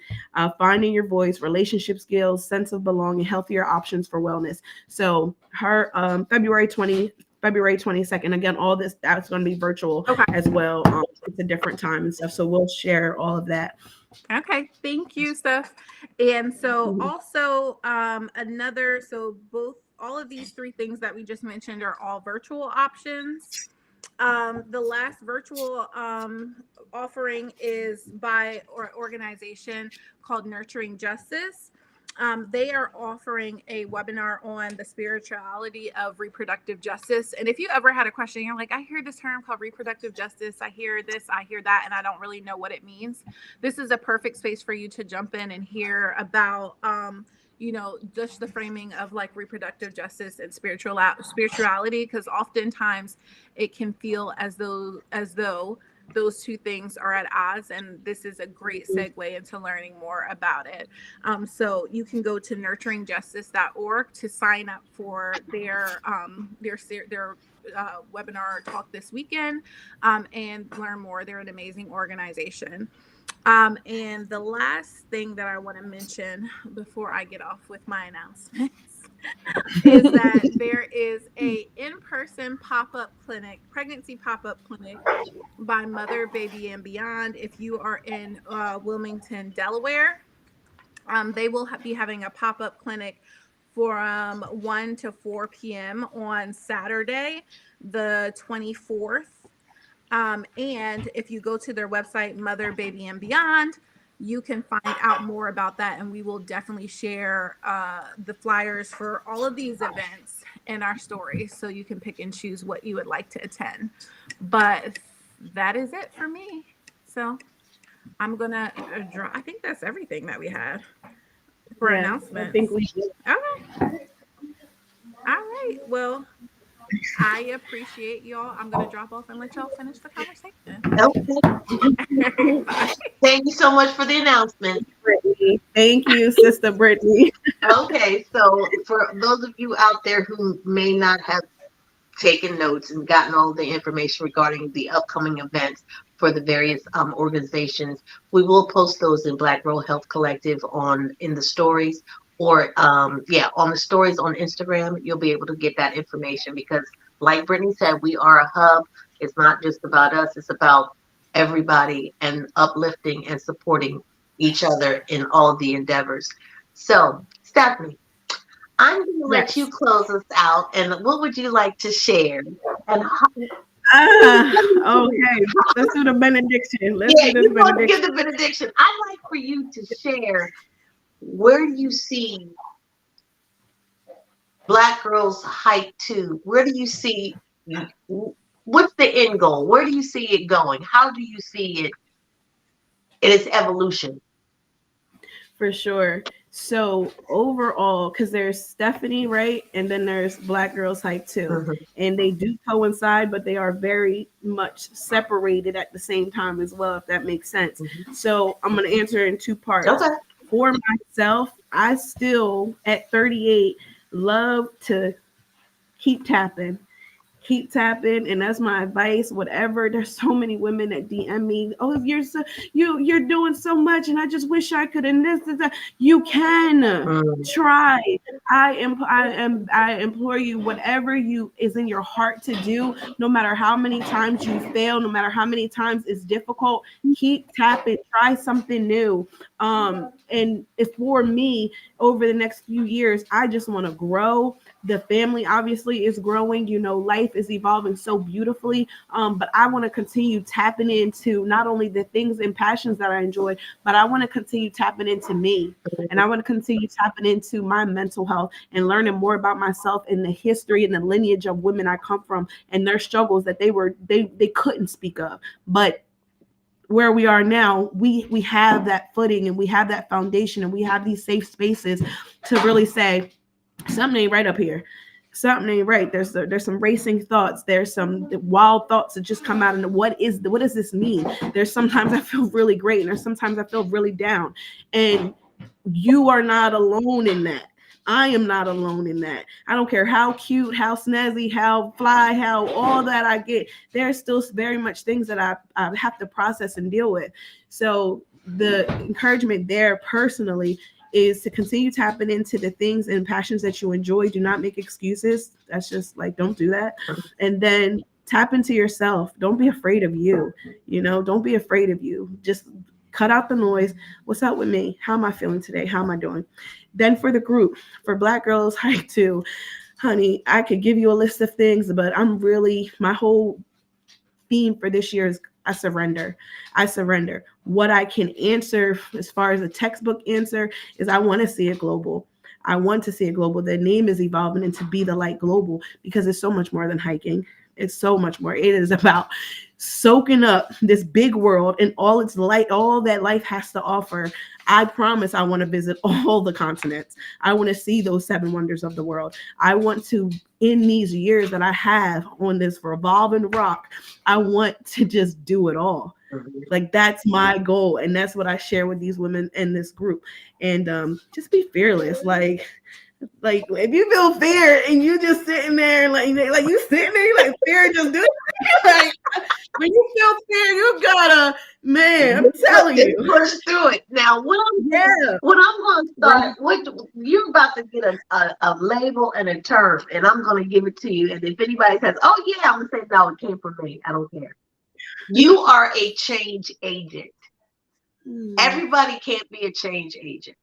finding your voice, relationship skills, sense of belonging, healthier options for wellness. So her February 22nd, again, all this, that's going to be virtual as well. It's a different time and stuff. So we'll share all of that. Okay, thank you, Steph. And so also all of these three things that we just mentioned are all virtual options. The last virtual offering is by an organization called Nurturing Justice. They are offering a webinar on the spirituality of reproductive justice. And if you ever had a question, you're like, I hear this term called reproductive justice, I hear this, I hear that, and I don't really know what it means. This is a perfect space for you to jump in and hear about you know, just the framing of like reproductive justice and spirituality, because oftentimes it can feel as though those two things are at odds, and this is a great segue into learning more about it. So you can go to nurturingjustice.org to sign up for their webinar talk this weekend and learn more. They're an amazing organization. And the last thing that I want to mention before I get off with my announcements is that there is a in-person pop-up clinic, pregnancy pop-up clinic by Mother, Baby, and Beyond. If you are in Wilmington, Delaware, they will be having a pop-up clinic from 1 to 4 p.m. on Saturday, the 24th. And if you go to their website, Mother, Baby, and Beyond, you can find out more about that. And we will definitely share the flyers for all of these events in our stories, so you can pick and choose what you would like to attend. But that is it for me. So I'm going to draw. I think that's everything that we had for announcements. I think we did. Okay. All right. Well, I appreciate y'all. I'm going to drop off and let y'all finish the conversation. Okay. Thank you so much for the announcement. Brittany. Thank you, Sister Brittany. Okay, so for those of you out there who may not have taken notes and gotten all the information regarding the upcoming events for the various organizations, we will post those in Black Girl Health Collective in the stories, or on the stories on Instagram. You'll be able to get that information, because like Brittany said, we are a hub. It's not just about us, it's about everybody, and uplifting and supporting each other in all the endeavors. So Stephanie, I'm going to let you close us out, and what would you like to share? And okay, let's do the benediction. Let's do this benediction. Give the benediction. I'd like for you to share where you see Black girls hike to. Where do you see, what's the end goal? Where do you see it going? How do you see it in its evolution? For sure. So overall, because there's Stephanie, right? And then there's Black Girls Hype too. Mhm. And they do coincide, but they are very much separated at the same time as well, if that makes sense. Mhm. So I'm going to answer in two parts. Okay. For myself, I still, at 38, love to keep tapping, and that's my advice. Whatever, there's so many women that DM me, oh, you're doing so much and I just wish I could, and this is that. You can Mm. try. I implore you, whatever you is in your heart to do, no matter how many times you fail, no matter how many times it's difficult, keep tapping, try something new. And if for me, over the next few years, I just want to grow. The family obviously is growing, life is evolving so beautifully, but I want to continue tapping into not only the things and passions that I enjoy, but I want to continue tapping into me, and I want to continue tapping into my mental health and learning more about myself and the history and the lineage of women I come from and their struggles that they couldn't speak of. But where we are now, we have that footing and we have that foundation and we have these safe spaces to really say, something ain't right up here. Something ain't right. There's some racing thoughts. There's some wild thoughts that just come out. And what does this mean? There's sometimes I feel really great, and there's sometimes I feel really down. And you are not alone in that. I am not alone in that. I don't care how cute, how snazzy, how fly, how all that I get. There's still very much things that I have to process and deal with. So the encouragement there personally is to continue tapping into the things and passions that you enjoy. Do not make excuses. That's just like, don't do that. And then tap into yourself. Don't be afraid of you. Don't be afraid of you. Just cut out the noise. What's up with me? How am I feeling today? How am I doing? Then for the group, for Black Girls Hype 2, honey, I could give you a list of things, but my whole theme for this year is I surrender. What I can answer as far as a textbook answer is I want to see it global. The name is evolving into Be the Light Global, because it's so much more than hiking. It's so much more. It is about soaking up this big world and all its light, all that life has to offer. I promise I want to visit all the continents. I want to see those 7 wonders of the world. I want to, in these years that I have on this revolving rock, I want to just do it all. Like, that's my goal. And that's what I share with these women in this group. And just be fearless. Like if you feel fear and you just sitting there, like you sitting there, you like, fear just do it. Like, when you feel fear, you gotta, man, I'm telling you, push through it. Now, what I'm going to start, you're about to get a label and a term, and I'm going to give it to you. And if anybody says, "Oh yeah," I'm going to say, "No, it came from me. I don't care." You are a change agent. Everybody can't be a change agent.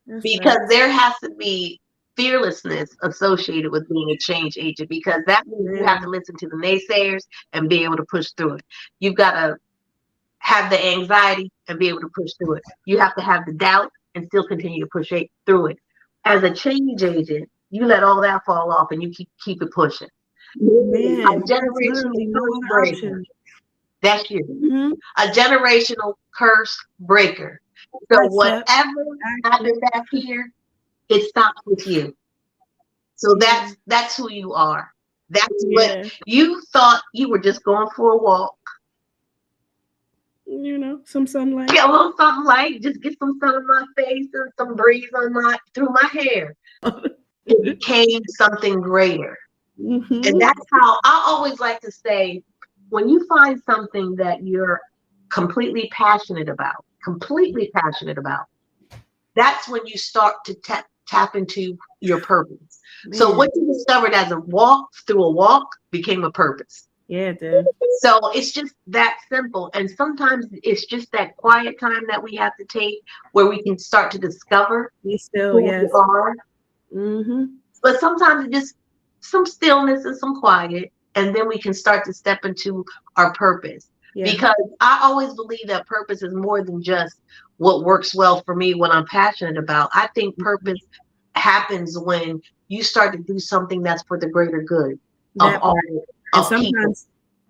That's because right. There has to be fearlessness associated with being a change agent, because that means you have to listen to the naysayers and be able to push through it. You've got to have the anxiety and be able to push through it. You have to have the doubt and still continue to push through it. As a change agent, you let all that fall off and you keep it pushing. Man, a generational breaker. That's you. Mm-hmm. A generational curse breaker. So whatever happened back here, it stops with you. So that's who you are. That's what you thought. You were just going for a walk. Some sunlight. Yeah, a little sunlight. Just get some sun on my face and some breeze through my hair. It became something greater. Mm-hmm. And that's how I always like to say, when you find something that you're completely passionate about, that's when you start to tap into your purpose. Man. So what you discovered as a walk became a purpose. Yeah, it did. So it's just that simple. And sometimes it's just that quiet time that we have to take where we can start to discover who we are. Mm-hmm. But sometimes it's just some stillness and some quiet, and then we can start to step into our purpose. Yeah. Because I always believe that purpose is more than just what works well for me, what I'm passionate about. I think purpose happens when you start to do something that's for the greater good of all.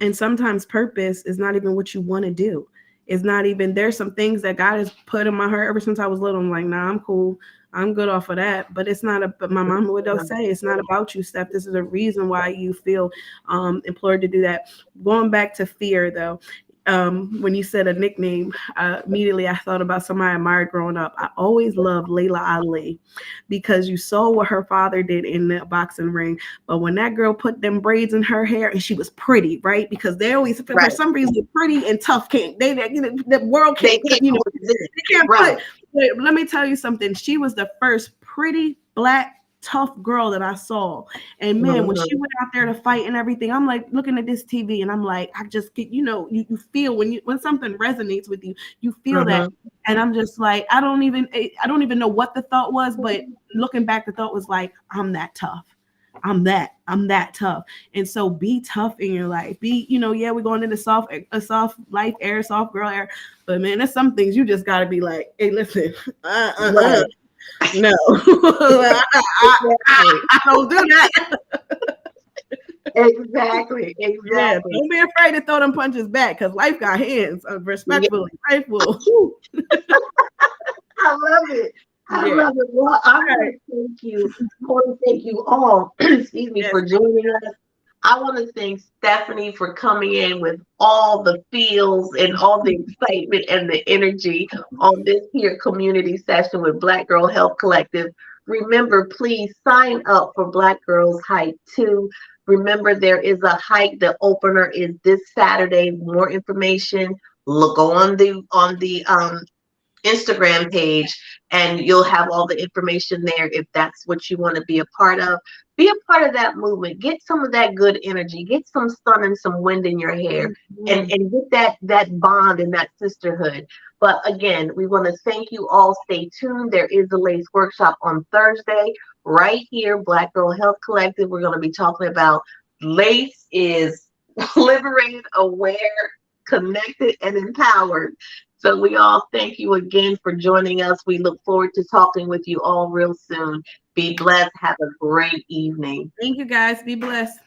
And sometimes purpose is not even what you want to do. It's not even, there's some things that God has put in my heart ever since I was little. I'm like, nah, I'm cool. I'm good off of that. But it's not but my mom would always say, it's not about you, Steph. This is a reason why you feel employed to do that. Going back to fear though, when you said a nickname, immediately I thought about somebody I admired growing up. I always loved Layla Ali because you saw what her father did in the boxing ring. But when that girl put them braids in her hair, and she was pretty, right? Because they always, for some reason, pretty and tough can't, the world can't, they can't right. put. Let me tell you something. She was the first pretty black tough girl that I saw. And man, when she went out there to fight and everything, I'm like looking at this TV and I'm like, I just get, you feel when something resonates with you, you feel that. And I'm just like, I don't even know what the thought was, but looking back, the thought was like, I'm that tough. I'm that tough. And so be tough in your life. Be, yeah, we're going into a soft life era, soft girl era. But man, there's some things you just gotta be like, hey, listen, no, I don't do that. Exactly. Yeah, don't be afraid to throw them punches back because life got hands. Respectfully, life will. I love it. I love it. Well, I want to thank you all. Excuse me, for joining us. I want to thank Stephanie for coming in with all the feels and all the excitement and the energy on this here community session with Black Girl Health Collective. Remember, please sign up for Black Girls Hike 2. Remember, there is a hike. The opener is this Saturday. More information, look on the Instagram page, and you'll have all the information there if that's what you want to be a part of. Be a part of that movement. Get some of that good energy. Get some sun and some wind in your hair, and get that bond and that sisterhood. But again, we want to thank you all. Stay tuned. There is a lace workshop on Thursday right here, Black Girl Health Collective. We're going to be talking about lace is liberated, aware, connected, and empowered. So we all thank you again for joining us. We look forward to talking with you all real soon. Be blessed. Have a great evening. Thank you, guys. Be blessed.